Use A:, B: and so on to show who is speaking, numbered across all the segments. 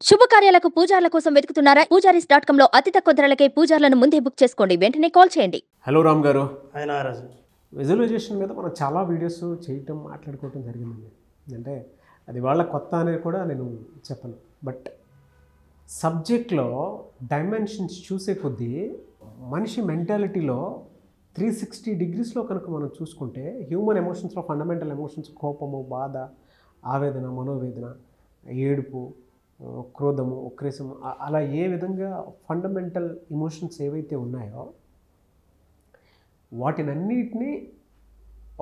A: శుభకార్యాలకు పూజార్ల కోసం వెతుకుతున్నారా? పూజారీస్.com లో అతి తక్కువ ధరలకే పూజార్లను ముందే బుక్ చేసుకోండి. వెంటనే కాల్ చేయండి.
B: హలో రామ్ గారు.
C: ఆయన రాజు
B: విజువలైజేషన్ మీద మనం చాలా వీడియోస్ చేయటం మాట్లాడుకోవటం జరిగిందండి. అంటే అది వాళ్ళ కొత్త అనేది కూడా నేను చెప్పను. బట్ సబ్జెక్ట్లో డైమెన్షన్స్ చూసే కొద్దీ మనిషి మెంటాలిటీలో 360 డిగ్రీస్లో కనుక మనం చూసుకుంటే హ్యూమన్ ఎమోషన్స్లో ఫండమెంటల్ ఎమోషన్స్ కోపము, బాధ, ఆవేదన, మనోవేదన, ఏడుపు, క్రోధము, ఉక్రేసము, అలా ఏ విధంగా ఫండమెంటల్ ఎమోషన్స్ ఏవైతే ఉన్నాయో వాటినన్నిటినీ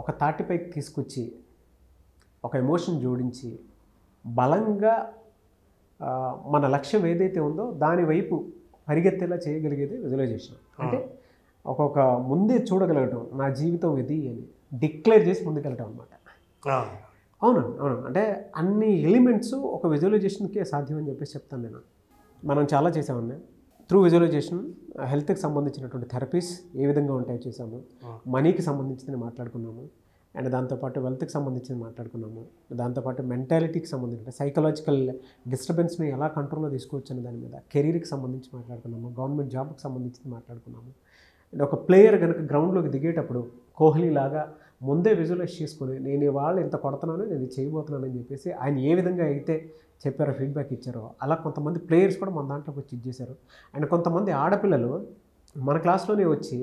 B: ఒక తాటిపైకి తీసుకొచ్చి ఒక ఎమోషన్ జోడించి బలంగా మన లక్ష్యం ఏదైతే ఉందో దాని వైపు పరిగెత్తేలా చేయగలిగేది విజువలైజేషన్. అంటే ఒక్కొక్క ముందే చూడగలగటం, నా జీవితం ఇది అని డిక్లేర్ చేసి ముందుకెళ్ళటం అనమాట. అవునండి, అవును. అంటే అన్ని ఎలిమెంట్స్ ఒక విజువలైజేషన్కే సాధ్యం అని చెప్పేసి చెప్తాను నేను. మనం చాలా చేసామండి త్రూ విజువలైజేషన్. హెల్త్కి సంబంధించినటువంటి థెరపీస్ ఏ విధంగా ఉంటాయో చేసాము, మనీకి సంబంధించింది మాట్లాడుకున్నాము, అండ్ దాంతోపాటు వెల్త్కి సంబంధించింది మాట్లాడుకున్నాము, దాంతోపాటు మెంటాలిటీకి సంబంధించిన సైకలాజికల్ డిస్టర్బెన్స్ని ఎలా కంట్రోల్లో తీసుకోవచ్చు అనే దాని మీద, కెరీర్కి సంబంధించి మాట్లాడుకున్నాము, గవర్నమెంట్ జాబ్కి సంబంధించింది మాట్లాడుకున్నాము. అండ్ ఒక ప్లేయర్ కనుక గ్రౌండ్లోకి దిగేటప్పుడు కోహ్లీ లాగా ముందే విజువలైజ్ చేసుకొని నేను ఇవాళ ఇంత కొడుతున్నాను, నేను చేయబోతున్నాను అని చెప్పేసి ఆయన ఏ విధంగా అయితే చెప్పారో, ఫీడ్బ్యాక్ ఇచ్చారో, అలా కొంతమంది ప్లేయర్స్ కూడా మన దాంట్లోకి వచ్చి ఇచ్చేశారు. అండ్ కొంతమంది ఆడపిల్లలు మన క్లాస్లోనే వచ్చి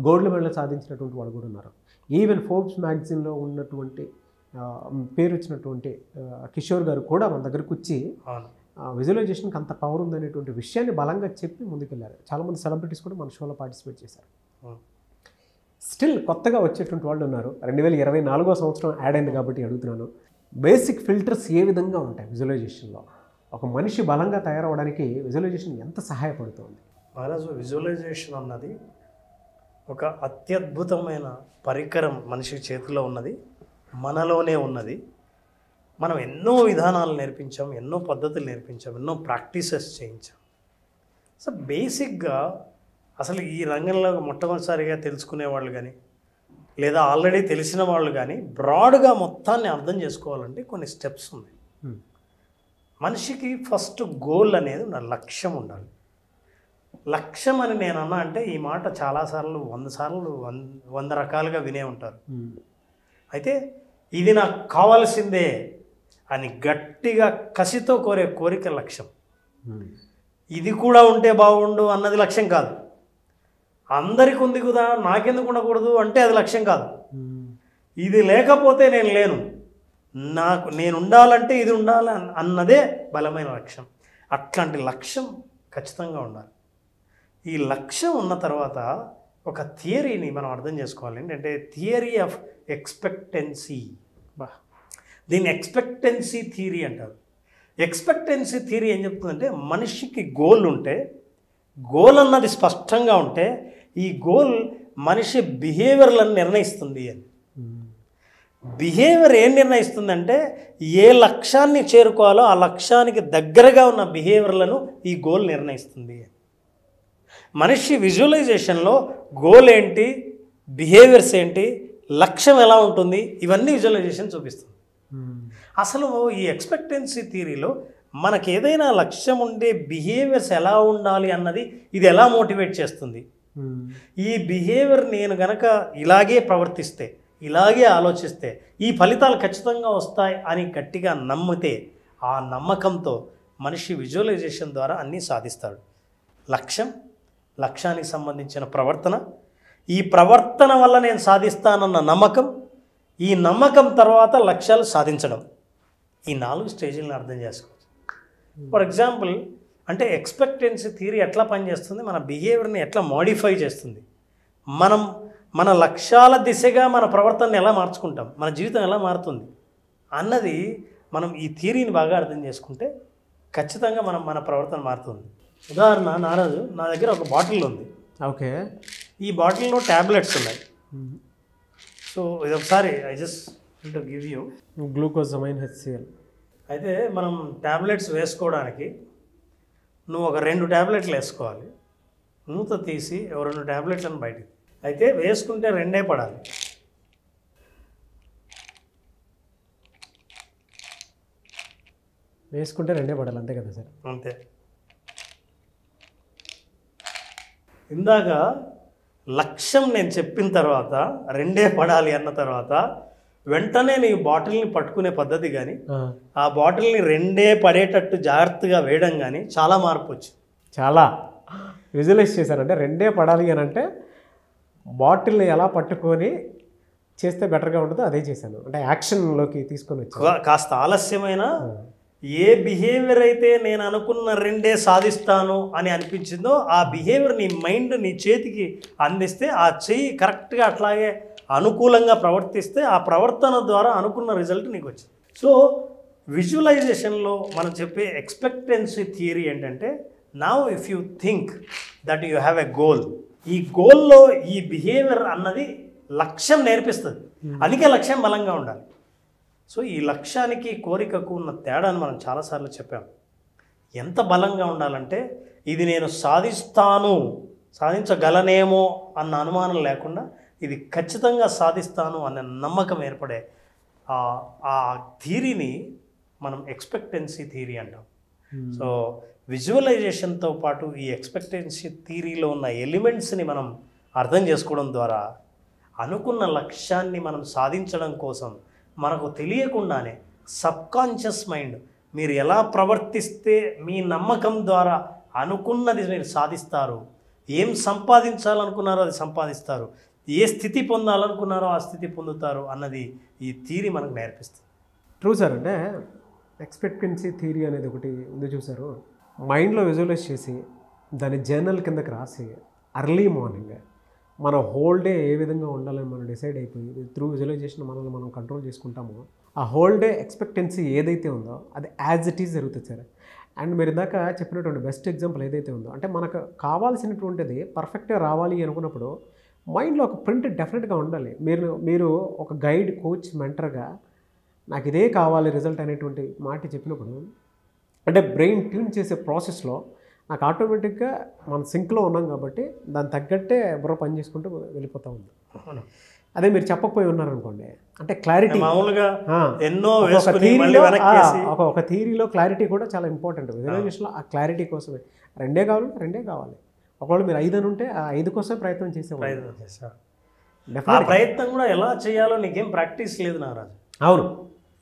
B: గోల్డ్ మెడల్ సాధించినటువంటి వాళ్ళు కూడా ఉన్నారు. ఈవెన్ ఫోర్బ్స్ మ్యాగజైన్లో ఉన్నటువంటి పేరు వచ్చినటువంటి కిషోర్ గారు కూడా మన దగ్గరకు వచ్చి విజువలైజేషన్కి అంత పవర్ ఉందనేటువంటి విషయాన్ని బలంగా చెప్పి ముందుకెళ్ళారు. చాలామంది సెలబ్రిటీస్ కూడా మన షోలో పార్టిసిపేట్ చేశారు. స్టిల్ కొత్తగా వచ్చేటువంటి వాళ్ళు ఉన్నారు. 2024వ సంవత్సరం యాడ్ అయింది కాబట్టి అడుగుతున్నాను, బేసిక్ ఫిల్టర్స్ ఏ విధంగా ఉంటాయి విజువలైజేషన్లో? ఒక మనిషి బలంగా తయారవడానికి విజువలైజేషన్ ఎంత సహాయపడుతుంది?
C: మహారాజు, విజువలైజేషన్ అన్నది ఒక అత్యద్భుతమైన పరికరం మనిషి చేతిలో ఉన్నది, మనలోనే ఉన్నది. మనం ఎన్నో విధానాలు నేర్పించాం, ఎన్నో పద్ధతులు నేర్పించాం, ఎన్నో ప్రాక్టీసెస్ చేయించాం. సో బేసిక్గా అసలు ఈ రంగంలో మొట్టమొదటిసారిగా తెలుసుకునే వాళ్ళు కానీ లేదా ఆల్రెడీ తెలిసిన వాళ్ళు కానీ బ్రాడ్గా మొత్తాన్ని అర్థం చేసుకోవాలంటే కొన్ని స్టెప్స్ ఉన్నాయి. మనిషికి ఫస్ట్ గోల్ అనేది నా లక్ష్యం ఉండాలి. లక్ష్యం అని నేను అన్నా అంటే ఈ మాట చాలాసార్లు 100 సార్లు 100 రకాలుగా వినే ఉంటారు. అయితే ఇది నాకు కావాల్సిందే అని గట్టిగా కసితో కోరే కోరిక లక్ష్యం. ఇది కూడా ఉంటే బాగుండు అన్నది లక్ష్యం కాదు. అందరికి ఉంది కదా, నాకెందుకు ఉండకూడదు అంటే అది లక్ష్యం కాదు. ఇది లేకపోతే నేను లేను, నేను ఉండాలంటే ఇది ఉండాలి అన్నదే బలమైన లక్ష్యం. అట్లాంటి లక్ష్యం ఖచ్చితంగా ఉండాలి. ఈ లక్ష్యం ఉన్న తర్వాత ఒక థియరీని మనం అర్థం చేసుకోవాలి. ఏంటంటే థియరీ ఆఫ్ ఎక్స్పెక్టెన్సీ. దీన్ని ఎక్స్పెక్టెన్సీ థియరీ అంటారు. ఎక్స్పెక్టెన్సీ థియరీ ఏం చెప్తుందంటే మనిషికి గోల్ ఉంటే, గోల్ అన్నది స్పష్టంగా ఉంటే ఈ గోల్ మనిషి బిహేవియర్లను నిర్ణయిస్తుంది అని. బిహేవియర్ ఏం నిర్ణయిస్తుందంటే ఏ లక్ష్యాన్ని చేరుకోవాలో ఆ లక్ష్యానికి దగ్గరగా ఉన్న బిహేవియర్లను ఈ గోల్ నిర్ణయిస్తుంది. మనిషి విజువలైజేషన్లో గోల్ ఏంటి, బిహేవియర్స్ ఏంటి, లక్ష్యం ఎలా ఉంటుంది, ఇవన్నీ విజువలైజేషన్ చూపిస్తుంది. అసలు ఈ ఎక్స్పెక్టెన్సీ థియరీలో మనకు ఏదైనా లక్ష్యం ఉండే బిహేవియర్స్ ఎలా ఉండాలి అన్నది ఇది ఎలా మోటివేట్ చేస్తుంది. ఈ బిహేవియర్ నేను గనక ఇలాగే ప్రవర్తిస్తే, ఇలాగే ఆలోచిస్తే ఈ ఫలితాలు ఖచ్చితంగా వస్తాయి అని గట్టిగా నమ్మితే ఆ నమ్మకంతో మనిషి విజువలైజేషన్ ద్వారా అన్నీ సాధిస్తాడు. లక్ష్యం, లక్ష్యానికి సంబంధించిన ప్రవర్తన, ఈ ప్రవర్తన వల్ల నేను సాధిస్తానన్న నమ్మకం, ఈ నమ్మకం తర్వాత లక్ష్యాలు సాధించడం, ఈ 4 స్టేజ్లను అర్థం చేసుకోవచ్చు. ఫర్ ఎగ్జాంపుల్ అంటే ఎక్స్పెక్టెన్సీ థియరీ ఎట్లా పనిచేస్తుంది, మన బిహేవియర్ని ఎట్లా మోడిఫై చేస్తుంది, మన లక్ష్యాల దిశగా మన ప్రవర్తనని ఎలా మార్చుకుంటాం, మన జీవితం ఎలా మారుతుంది అన్నది మనం ఈ థియరీని బాగా అర్థం చేసుకుంటే ఖచ్చితంగా మన ప్రవర్తన మారుతుంది. ఉదాహరణ, నారాజు, నా దగ్గర ఒక బాటిల్ ఉంది.
B: ఓకే,
C: ఈ బాటిల్లో ట్యాబ్లెట్స్ ఉన్నాయి. సో ఇది ఒకసారి I just to give you
B: glucosamine HCl.
C: అయితే మనం ట్యాబ్లెట్స్ వేసుకోవడానికి నువ్వు ఒక 2 ట్యాబ్లెట్లు వేసుకోవాలి. మూత తీసి 2 ట్యాబ్లెట్లను బయటికి, అయితే వేసుకుంటే 2 పడాలి.
B: వేసుకుంటే రెండే పడాలి, అంతే కదా సార్?
C: అంతే. ఇందాక లక్ష్యం నేను చెప్పిన తర్వాత రెండే పడాలి అన్న తర్వాత వెంటనే నీ బాటిల్ని పట్టుకునే పద్ధతి కానీ ఆ బాటిల్ని రెండే పడేటట్టు జాగ్రత్తగా వేయడం కానీ చాలా మార్పు వచ్చింది.
B: చాలా విజువలైజ్ చేశారంటే రెండే పడాలి అని అంటే బాటిల్ని ఎలా పట్టుకొని చేస్తే బెటర్గా ఉంటుందో అదే చేశాను. అంటే యాక్షన్లోకి తీసుకొని వచ్చాను.
C: కాస్త ఆలస్యమైన ఏ బిహేవియర్ అయితే నేను అనుకున్న రెండే సాధిస్తాను అని అనిపించిందో ఆ బిహేవియర్ నీ మైండ్ నీ చేతికి అందిస్తే ఆ చెయ్యి కరెక్ట్గా అట్లాగే అనుకూలంగా ప్రవర్తిస్తే ఆ ప్రవర్తన ద్వారా అనుకున్న రిజల్ట్ నీకు వచ్చింది. సో విజువలైజేషన్లో మనం చెప్పే ఎక్స్పెక్టెన్సీ థియరీ ఏంటంటే, now if you think that you have a goal, ఈ గోల్లో ఈ బిహేవియర్ అన్నది లక్ష్యం నేర్పిస్తుంది. అందుకే లక్ష్యం బలంగా ఉండాలి. సో ఈ లక్ష్యానికి కోరికకు ఉన్న తేడాను మనం చాలాసార్లు చెప్పాం. ఎంత బలంగా ఉండాలంటే ఇది నేను సాధించగలనేమో అన్న అనుమానం లేకుండా ఇది ఖచ్చితంగా సాధిస్తాను అనే నమ్మకం ఏర్పడే ఆ థియరీని మనం ఎక్స్పెక్టెన్సీ థియరీ అంటాం. సో విజువలైజేషన్తో పాటు ఈ ఎక్స్పెక్టెన్సీ థియరీలో ఉన్న ఎలిమెంట్స్ని మనం అర్థం చేసుకోవడం ద్వారా అనుకున్న లక్ష్యాన్ని మనం సాధించడం కోసం మనకు తెలియకుండానే సబ్కాన్షియస్ మైండ్ మీరు ఎలా ప్రవర్తిస్తే మీ నమ్మకం ద్వారా అనుకున్నది మీరు సాధిస్తారు, ఏం సంపాదించాలనుకున్నారో అది సంపాదిస్తారు, ఏ స్థితి పొందాలనుకున్నారో ఆ స్థితి పొందుతారు అన్నది ఈ థియరీ మనకు నేర్పిస్తుంది.
B: True sir. అంటే ఎక్స్పెక్టెన్సీ థియరీ అనేది ఒకటి ఉంది చూసారు, మైండ్లో విజువలైజ్ చేసి దాని జర్నల్ కిందకి రాసి అర్లీ మార్నింగ్ మన హోల్ డే ఏ విధంగా ఉండాలని మనం డిసైడ్ అయిపోయి త్రూ విజువలైజేషన్ మనల్ని మనం కంట్రోల్ చేసుకుంటామో ఆ హోల్ డే ఎక్స్పెక్టెన్సీ ఏదైతే ఉందో అది యాజ్ ఇట్ ఈజ్ జరుగుతుంది సార్. అండ్ మీరు ఇందాక చెప్పినటువంటి బెస్ట్ ఎగ్జాంపుల్ ఏదైతే ఉందో, అంటే మనకు కావాల్సినటువంటిది పర్ఫెక్ట్గా రావాలి అనుకున్నప్పుడు మైండ్లో ఒక ప్రింట్ డెఫినెట్గా ఉండాలి. మీరు ఒక గైడ్, కోచ్, మెంటర్గా నాకు ఇదే కావాలి రిజల్ట్ అనేటువంటి మాట చెప్పినప్పుడు అంటే బ్రెయిన్ ట్యూన్ చేసే ప్రాసెస్లో నాకు ఆటోమేటిక్గా మనం సింక్లో ఉన్నాం కాబట్టి దాని తగ్గట్టే బుర్ర పని చేసుకుంటూ వెళ్ళిపోతూ ఉంది. అదే మీరు చెప్పకపోయి ఉన్నారనుకోండి, అంటే క్లారిటీ
C: మామూలుగా ఎన్నో
B: ఒక థియరీలో క్లారిటీ కూడా చాలా ఇంపార్టెంట్. విజువలైజేషన్లో ఆ క్లారిటీ కోసమే రెండే కావాలి. ఒకవేళ మీరు 5 అని ఉంటే ఆ 5 కోసం ప్రయత్నం చేసేవాళ్ళు.
C: ప్రయత్నం కూడా ఎలా చేయాలో నీకేం ప్రాక్టీస్ లేదు నారాజు.
B: అవును,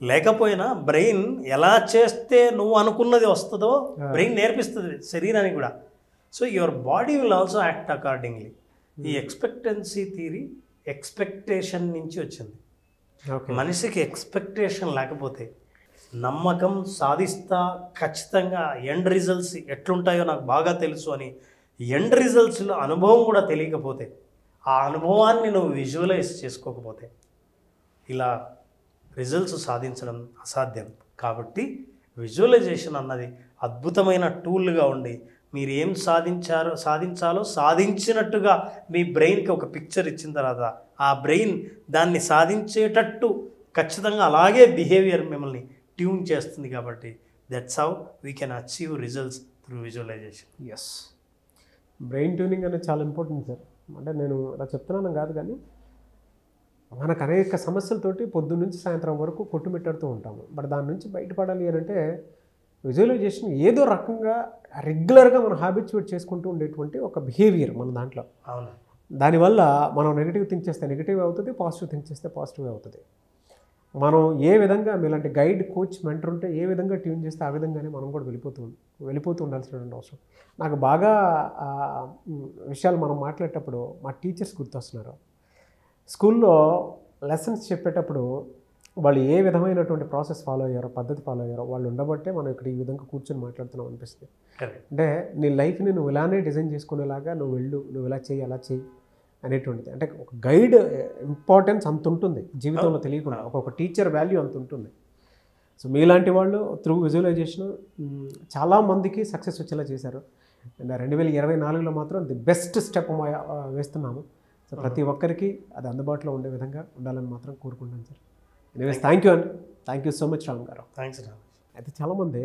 C: లేకపోయినా బ్రెయిన్ ఎలా చేస్తే నువ్వు అనుకున్నది వస్తుందో బ్రెయిన్ నేర్పిస్తుంది శరీరానికి కూడా. So your body will also act accordingly. ఈ ఎక్స్పెక్టెన్సీ థియరీ ఎక్స్పెక్టేషన్ నుంచి వచ్చింది. మనిషికి ఎక్స్పెక్టేషన్ లేకపోతే నమ్మకం సాధిస్తా ఖచ్చితంగా ఎండ్ రిజల్ట్స్ ఎట్లుంటాయో నాకు బాగా తెలుసు అని ఎండ్ రిజల్ట్స్లో అనుభవం కూడా తెలియకపోతే, ఆ అనుభవాన్ని నువ్వు విజువలైజ్ చేసుకోకపోతే ఇలా రిజల్ట్స్ సాధించడం అసాధ్యం. కాబట్టి విజువలైజేషన్ అన్నది అద్భుతమైన టూల్గా ఉండి మీరు ఏం సాధించాలో సాధించినట్టుగా మీ బ్రెయిన్కి ఒక పిక్చర్ ఇచ్చిన తర్వాత ఆ బ్రెయిన్ దాన్ని సాధించేటట్టు ఖచ్చితంగా అలాగే బిహేవియర్ మిమ్మల్ని ట్యూన్ చేస్తుంది. కాబట్టి that's how we can achieve results through visualization.
B: Yes, brain tuning అనేది చాలా ఇంపార్టెంట్ సార్. అంటే నేను అలా చెప్తున్నాను కాదు, కానీ మనకు అనేక సమస్యలతోటి పొద్దున్న నుంచి సాయంత్రం వరకు కొట్టుమిట్టాడుతూ ఉంటాము. బట్ దాని నుంచి బయటపడాలి అని అంటే విజువలైజేషన్ ఏదో రకంగా రెగ్యులర్గా మనం హ్యాబిచ్యుయేట్ చేసుకుంటూ ఉండేటువంటి ఒక బిహేవియర్ మన దాంట్లో.
C: అవును,
B: దానివల్ల మనం నెగిటివ్ థింక్ చేస్తే నెగిటివ్ అవుతుంది, పాజిటివ్ థింక్ చేస్తే పాజిటివ్ అవుతుంది. మనం ఏ విధంగా మీలాంటి గైడ్, కోచ్, మెంటర్ ఉంటే ఏ విధంగా ట్యూన్ చేస్తే ఆ విధంగానే మనం కూడా వెళ్ళిపోతూ ఉండాల్సినటువంటి అవసరం. నాకు బాగా విషయాలు మనం మాట్లాడేటప్పుడు మా టీచర్స్ గుర్తొస్తున్నారు. స్కూల్లో లెసన్స్ చెప్పేటప్పుడు వాళ్ళు ఏ విధమైనటువంటి ప్రాసెస్ ఫాలో అయ్యారో, పద్ధతి ఫాలో అయ్యారో వాళ్ళు ఉండబట్టే మనం ఇక్కడ ఈ విధంగా కూర్చొని మాట్లాడుతున్నాం అనిపిస్తుంది. అంటే నీ లైఫ్ని నువ్వు ఇలానే డిజైన్ చేసుకునేలాగా నువ్వు ఇలా చేయి, అలా చేయి అనేటువంటిది. అంటే ఒక గైడ్ ఇంపార్టెన్స్ అంత ఉంటుంది జీవితంలో తెలియకుండా, ఒక్కొక్క టీచర్ వాల్యూ అంత ఉంటుంది. సో మీలాంటి వాళ్ళు త్రూ విజువలైజేషన్ చాలామందికి సక్సెస్ వచ్చేలా చేశారు. అండ్ 2024లో మాత్రం ది బెస్ట్ స్టెప్ వేస్తున్నాము. సో ప్రతి ఒక్కరికి అది అందుబాటులో ఉండే విధంగా ఉండాలని మాత్రం కోరుకుంటాను సార్. ఎనీవేస్ థ్యాంక్ యూ అండి, thank you so much Ram గారు.
C: థ్యాంక్స్ రామ్.
B: అయితే చాలామంది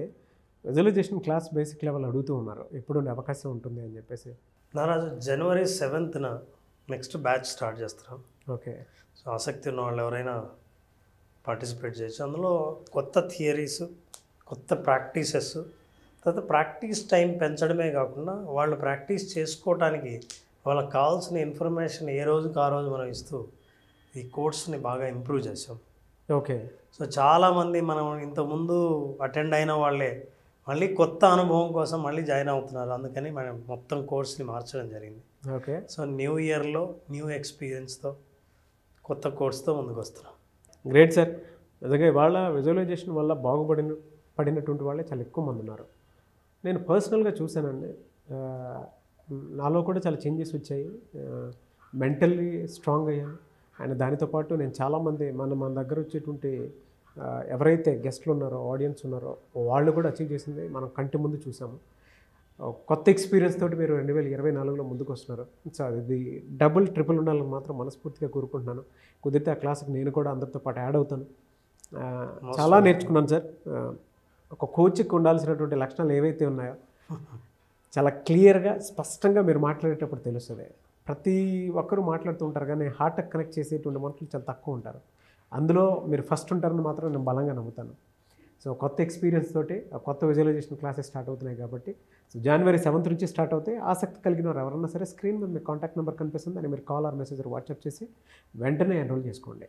B: విజువలైజేషన్ క్లాస్ బేసిక్ లెవెల్ అడుగుతూ ఉన్నారు, ఎప్పుడు ఉండే అవకాశం ఉంటుంది అని చెప్పేసి.
C: నారాజు January 7th next batch start చేస్తున్నాం.
B: ఓకే,
C: సో ఆసక్తి ఉన్న వాళ్ళు ఎవరైనా పార్టిసిపేట్ చేయొచ్చు. అందులో కొత్త థియరీస్, కొత్త ప్రాక్టీసెస్, తర్వాత ప్రాక్టీస్ టైం పెంచడమే కాకుండా వాళ్ళు ప్రాక్టీస్ చేసుకోవటానికి వాళ్ళకి కావాల్సిన ఇన్ఫర్మేషన్ ఏ రోజుకి ఆ రోజు మనం ఇస్తూ ఈ కోర్స్ని బాగా ఇంప్రూవ్ చేసాం.
B: ఓకే.
C: సో చాలామంది మనం ఇంతకుముందు అటెండ్ అయిన వాళ్ళే మళ్ళీ కొత్త అనుభవం కోసం మళ్ళీ జాయిన్ అవుతున్నారు. అందుకని మనం మొత్తం కోర్స్ని మార్చడం జరిగింది.
B: ఓకే.
C: సో న్యూ ఇయర్లో న్యూ ఎక్స్పీరియన్స్తో కొత్త కోర్స్తో ముందుకు వస్తున్నాం.
B: Great sir. నిజంగా ఇవాళ విజువలైజేషన్ వల్ల పడినటువంటి వాళ్ళే చాలా ఎక్కువ మంది ఉన్నారు. నేను పర్సనల్గా చూశానండి. నాలో కూడా చాలా చేంజెస్ వచ్చాయి. మెంటల్లీ స్ట్రాంగ్ అయ్యాను. అండ్ దానితో పాటు నేను చాలామంది మన దగ్గర వచ్చేటువంటి ఎవరైతే గెస్ట్లు ఉన్నారో, ఆడియన్స్ ఉన్నారో వాళ్ళు కూడా అచీవ్ చేసింది మనం కంటి ముందు చూసాము. కొత్త ఎక్స్పీరియన్స్ తోటి మీరు 2024లో ముందుకు వస్తున్నారు. సో అది డబుల్ ట్రిపుల్ ఉండాలని మాత్రం మనస్ఫూర్తిగా కోరుకుంటున్నాను. కుదిరితే ఆ క్లాస్కి నేను కూడా అందరితో పాటు యాడ్ అవుతాను. చాలా నేర్చుకున్నాను సార్. ఒక కోచ్కి ఉండాల్సినటువంటి లక్షణాలు ఏవైతే ఉన్నాయో చాలా క్లియర్గా స్పష్టంగా మీరు మాట్లాడేటప్పుడు తెలుస్తుంది. ప్రతి ఒక్కరూ మాట్లాడుతూ ఉంటారు కానీ హార్ట్కి కనెక్ట్ చేసేటువంటి మనుషులు చాలా తక్కువ ఉంటారు. అందులో మీరు ఫస్ట్ ఉంటారని మాత్రం నేను బలంగా నమ్ముతాను. సో కొత్త ఎక్స్పీరియన్స్ తోటి కొత్త విజువలైజేషన్ క్లాసెస్ స్టార్ట్ అవుతున్నాయి కాబట్టి సో January 7th నుంచి స్టార్ట్ అవుతాయి. ఆసక్తి కలిగిన వారు ఎవరన్నా సరే స్క్రీన్ మీద మీ కాంటాక్ట్ నెంబర్ కనిపిస్తుంది. అని మీరు కాల్ ఆర్ మెసేజ్ వాట్సాప్ చేసి వెంటనే ఎన్రోల్ చేసుకోండి.